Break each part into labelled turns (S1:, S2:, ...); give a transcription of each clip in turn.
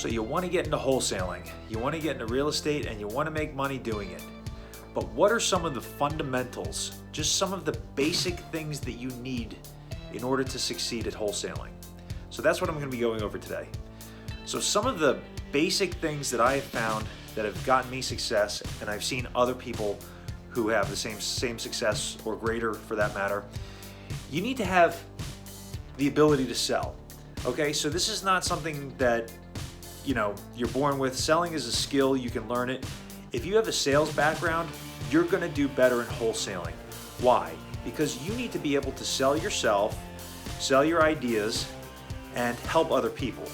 S1: So you want to get into wholesaling, you want to get into real estate, and you want to make money doing it. But what are some of the fundamentals, just some of the basic things that you need in order to succeed at wholesaling? So that's what I'm going to be going over today. So some of the basic things that I have found that have gotten me success, and I've seen other people who have the same success or greater for that matter, you need to have the ability to sell. Okay, so this is not something that you're born with. Selling is a skill, you can learn it. If you have a sales background, you're going to do better in wholesaling. Why? Because you need to be able to sell yourself, sell your ideas, and help other people.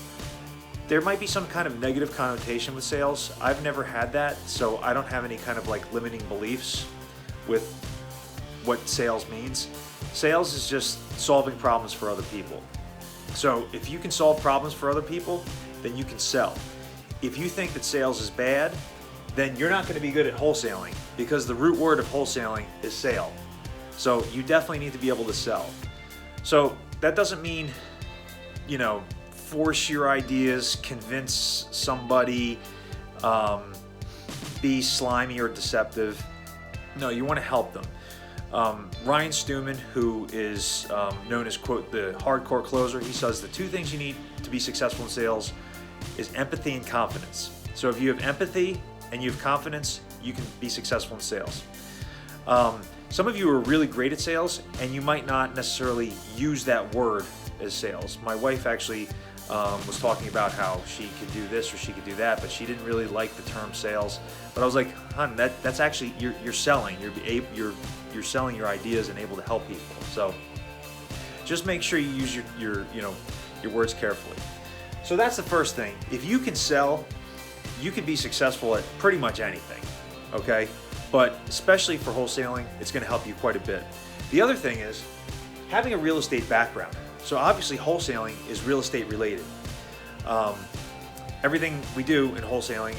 S1: There might be some kind of negative connotation with sales. I've never had that, so I don't have any kind of limiting beliefs with what sales means. Sales is just solving problems for other people. So if you can solve problems for other people, then you can sell. If you think that sales is bad, then you're not going to be good at wholesaling, because the root word of wholesaling is sale. So you definitely need to be able to sell. So that doesn't mean, force your ideas, convince somebody, be slimy or deceptive. No, you want to help them. Ryan Stewman, who is known as, quote, the hardcore closer, he says the two things you need to be successful in sales is empathy and confidence. So if you have empathy and you have confidence, you can be successful in sales. Some of you are really great at sales, and you might not necessarily use that word as sales. My wife actually was talking about how she could do this or she could do that, but she didn't really like the term sales. But I was like, hon, that's actually you're selling. You're selling your ideas and able to help people. So just make sure you use your words carefully. So that's the first thing. If you can sell, you can be successful at pretty much anything. Okay, but especially for wholesaling, it's going to help you quite a bit. The other thing is having a real estate background. So obviously wholesaling is real estate related. Everything we do in wholesaling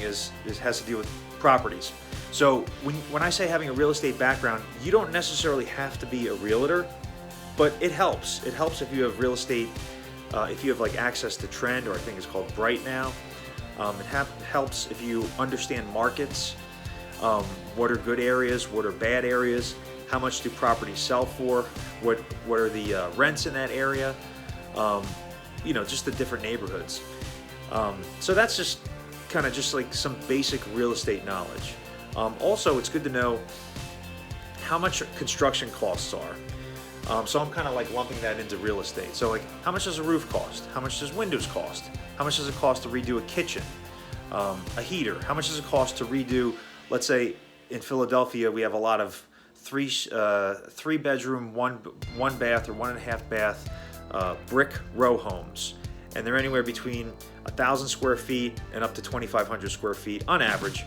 S1: has to do with properties. So when I say having a real estate background, you don't necessarily have to be a realtor, but it helps. It helps if you have real estate, if you have access to Trend, or I think it's called Bright now. It helps if you understand markets, what are good areas, what are bad areas, how much do properties sell for, what are the rents in that area, just the different neighborhoods. So that's just kind of just some basic real estate knowledge. Also, it's good to know how much construction costs are. So I'm kind of lumping that into real estate. So how much does a roof cost? How much does windows cost? How much does it cost to redo a kitchen, a heater? How much does it cost to redo, let's say in Philadelphia, we have a lot of three bedroom, one bath or 1.5 bath brick row homes. And they're anywhere between 1,000 square feet and up to 2,500 square feet on average.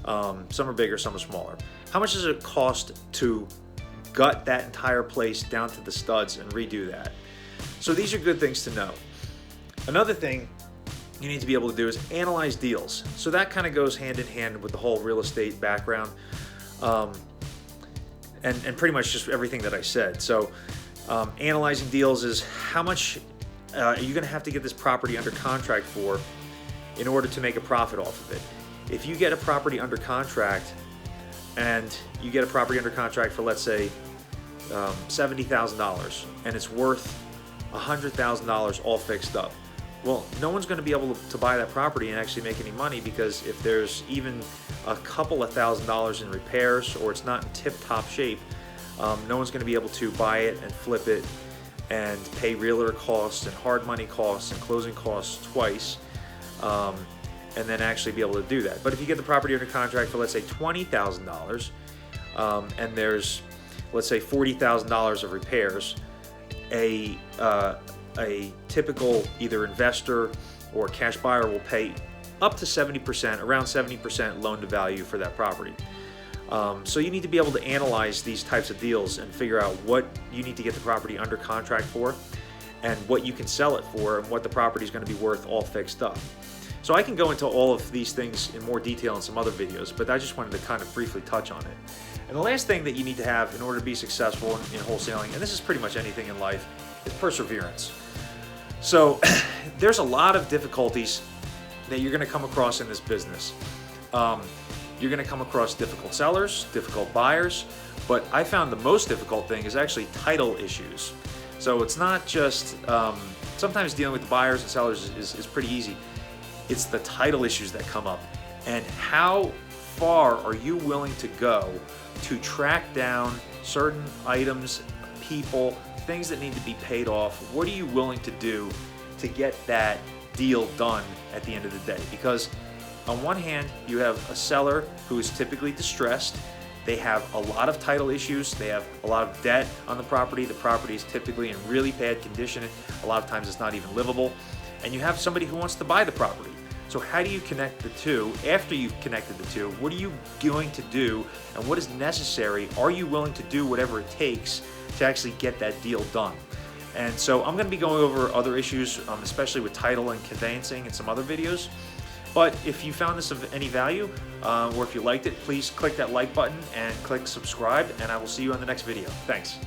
S1: Some are bigger, some are smaller. How much does it cost to gut that entire place down to the studs and redo that? So these are good things to know. Another thing you need to be able to do is analyze deals. So that kind of goes hand in hand with the whole real estate background, and pretty much just everything that I said. So analyzing deals is how much are you going to have to get this property under contract for in order to make a profit off of it. If you get a property under contract and you get a property under contract for, let's say, $70,000 and it's worth $100,000 all fixed up, well, no one's going to be able to buy that property and actually make any money, because if there's even a couple of $1,000s in repairs or it's not in tip-top shape, no one's going to be able to buy it and flip it and pay realtor costs and hard money costs and closing costs twice, and then actually be able to do that. But if you get the property under contract for, let's say, $20,000, and there's, let's say, $40,000 of repairs, a typical either investor or cash buyer will pay up to 70%, around 70% loan to value for that property. So you need to be able to analyze these types of deals and figure out what you need to get the property under contract for and what you can sell it for and what the property is going to be worth all fixed up. So I can go into all of these things in more detail in some other videos, but I just wanted to kind of briefly touch on it. And the last thing that you need to have in order to be successful in wholesaling, and this is pretty much anything in life, is perseverance. So there's a lot of difficulties that you're going to come across in this business. You're going to come across difficult sellers, difficult buyers, but I found the most difficult thing is actually title issues. So it's not just, sometimes dealing with the buyers and sellers is pretty easy. It's the title issues that come up, and how far are you willing to go to track down certain items, people, things that need to be paid off. What are you willing to do to get that deal done at the end of the day? Because on one hand, you have a seller who is typically distressed. They have a lot of title issues. They have a lot of debt on the property. The property is typically in really bad condition. A lot of times it's not even livable. And you have somebody who wants to buy the property. So how do you connect the two? After you've connected the two, what are you going to do and what is necessary? Are you willing to do whatever it takes to actually get that deal done? And so I'm going to be going over other issues, especially with title and conveyancing in some other videos. But if you found this of any value, or if you liked it, please click that like button and click subscribe, and I will see you on the next video. Thanks.